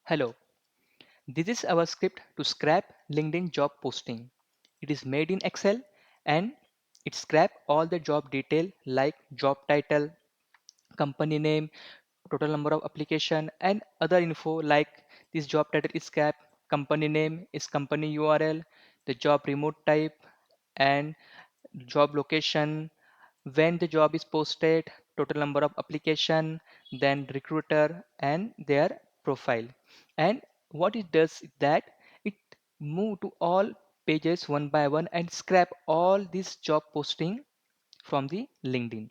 Hello, this is our script to scrap LinkedIn job posting. It is made in Excel and it scrap all the job detail like job title, company name, total number of application and other info like this job title is scrap, company name is company URL, the job remote type and job location, when the job is posted, total number of application, then recruiter and their profile. And what it does is that it move to all pages one by one and scrap all this job posting from the LinkedIn.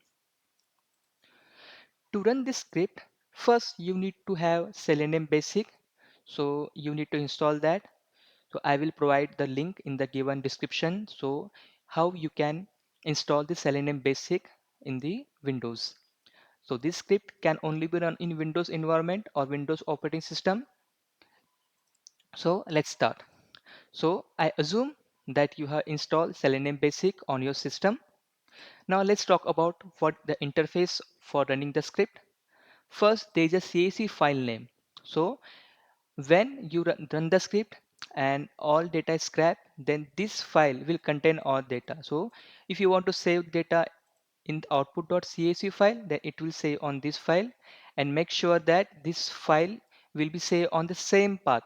To run this script, first you need to have Selenium Basic. So you need to install that. So I will provide the link in the given description. So how you can install the Selenium Basic in the Windows. So this script can only be run in Windows environment or Windows operating system. So let's start. So I assume that you have installed Selenium Basic on your system. Now let's talk about what the interface for running the script. First, there is a CAC file name. So when you run the script and all data is scrapped, then this file will contain all data. So if you want to save data in the output.cac file, then it will say on this file, and make sure that this file will be saved on the same path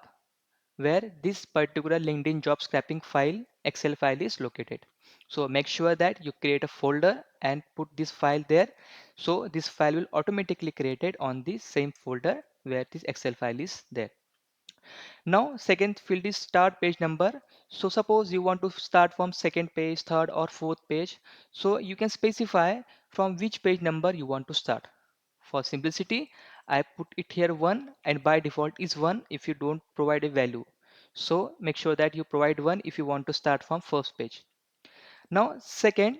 where this particular LinkedIn job scrapping file, Excel file is located. So make sure that you create a folder and put this file there. So this file will automatically created on the same folder where this Excel file is there. Now second field is start page number. So suppose you want to start from second page, third or fourth page. So you can specify from which page number you want to start. For simplicity, I put it here 1 and by default is 1 if you don't provide a value. So make sure that you provide 1 if you want to start from first page. Now second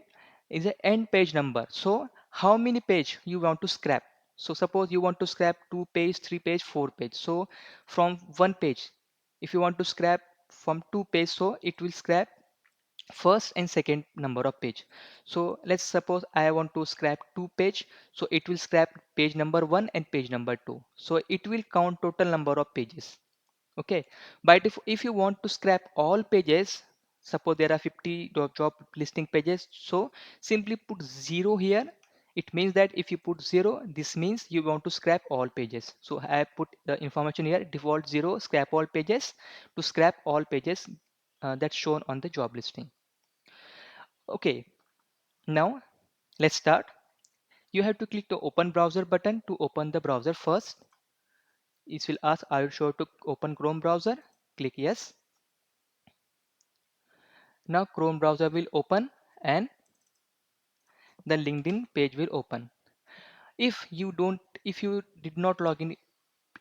is the end page number. So how many page you want to scrap? So suppose you want to scrap 2 page, 3 page, 4 page. So from one page, if you want to scrap from 2 page, so it will scrap first and second number of page. So let's suppose I want to scrap 2 page. So it will scrap page number 1 and page number 2. So it will count total number of pages. Okay, but if you want to scrap all pages, suppose there are 50 job listing pages, so simply put 0 here. It means that if you put 0, this means you want to scrap all pages. So I put the information here, default 0, scrap all pages, to scrap all pages that's shown on the job listing. Okay, now let's start. You have to click the open browser button to open the browser first. It will ask, are you sure to open Chrome browser? Click yes. Now Chrome browser will open and the LinkedIn page will open. If you did not log in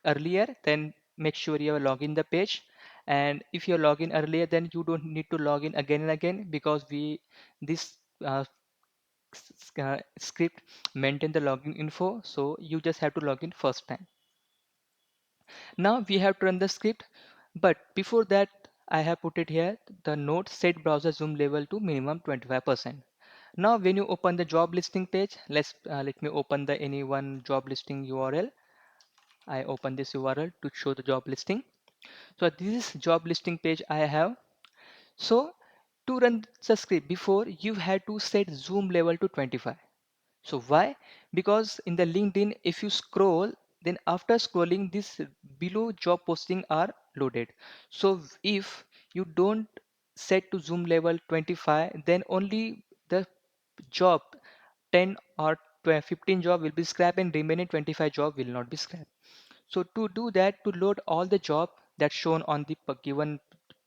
earlier, then make sure you have login the page. And if you log in earlier, then you don't need to log in again and again because this script maintain the login info. So you just have to log in first time. Now we have to run the script, but before that I have put it here the note set browser zoom level to minimum 25%. Now when you open the job listing page, let me open the any one job listing URL. I open this URL to show the job listing. So this is job listing page I have. So to run the script before you had to set zoom level to 25. So why? Because in the LinkedIn, if you scroll, then after scrolling, this below job posting are loaded. So if you don't set to zoom level 25, then only the job 10 or 12, 15 job will be scrapped and remaining 25 job will not be scrapped. So to do that, to load all the job that's shown on the given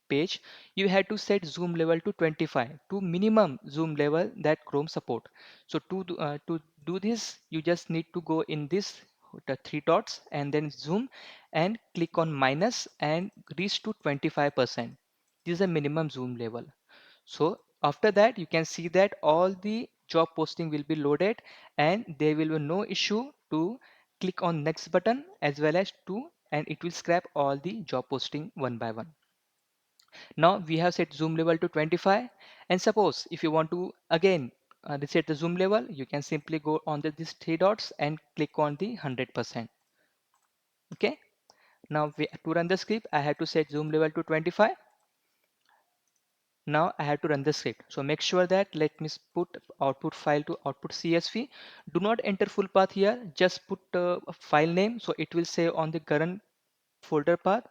page, you had to set zoom level to 25 to minimum zoom level that Chrome support. So to do this, you just need to go in this the three dots and then zoom and click on minus and reach to 25%. This is a minimum zoom level. So after that, you can see that all the job posting will be loaded and there will be no issue to click on next button as well as to, and it will scrap all the job posting one by one. Now we have set zoom level to 25, and suppose if you want to again reset the zoom level, you can simply go on these three dots and click on the 100%. Okay. Now to run the script, I have to set zoom level to 25. Now I have to run the script. So make sure that let me put output file to output CSV. Do not enter full path here. Just put a file name. So it will say on the current folder path.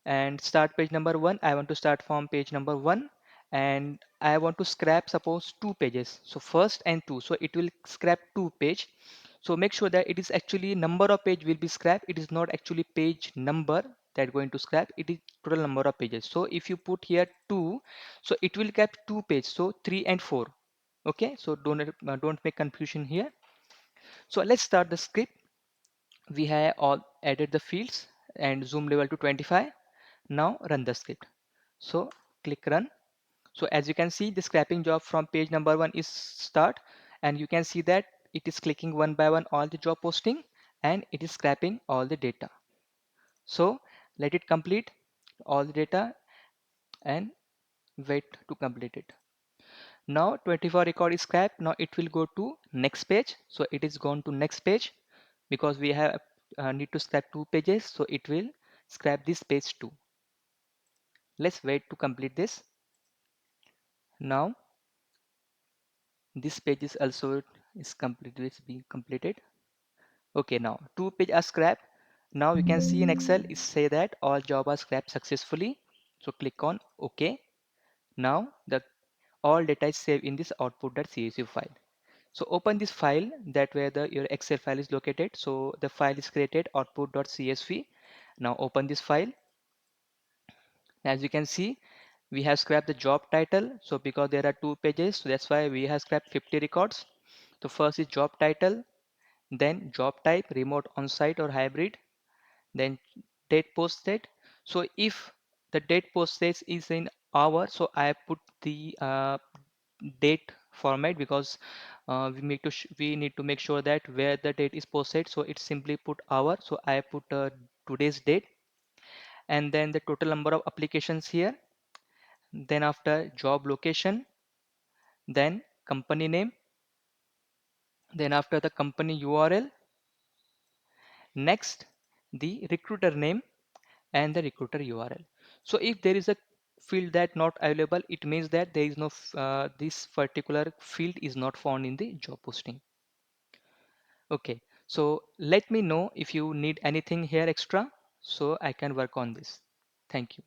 And start page number one, I want to start from page number one, and I want to scrap suppose two pages, so first and two, so it will scrap two page. So make sure that it is actually number of page will be scrapped, it is not actually page number that going to scrap, it is total number of pages. So if you put here two, so it will cap two page, so three and four. Okay, so don't make confusion here. So let's start the script. We have all added the fields and zoom level to 25. Now run the script. So click run. So as you can see, the scrapping job from page number one is start, and you can see that it is clicking one by one all the job posting and it is scrapping all the data. So let it complete all the data and wait to complete it. Now 24 record is scrapped. Now it will go to next page. So it is gone to next page because we have need to scrap two pages. So it will scrap this page too. Let's wait to complete this. Now this page is also is completed, it's being completed. Okay, now two pages are scrapped. Now you can see in Excel it say that all job are scrapped successfully. So click on OK. Now the all data is saved in this output.csv file. So open this file that where the your Excel file is located. So the file is created output.csv. Now open this file. As you can see, we have scrapped the job title. So because there are two pages, so that's why we have scrapped 50 records. So first is job title, then job type, remote, on-site or hybrid, then date post date. So if the date post date is in hour, so I put the date format because we need to make sure that where the date is posted, so it simply put hour, so I put today's date, and then the total number of applications here, then after job location, then company name, then after the company URL, next the recruiter name and the recruiter URL. So if there is a field that not available, it means that there is no this particular field is not found in the job posting. Okay, so let me know if you need anything here extra so I can work on this. Thank you.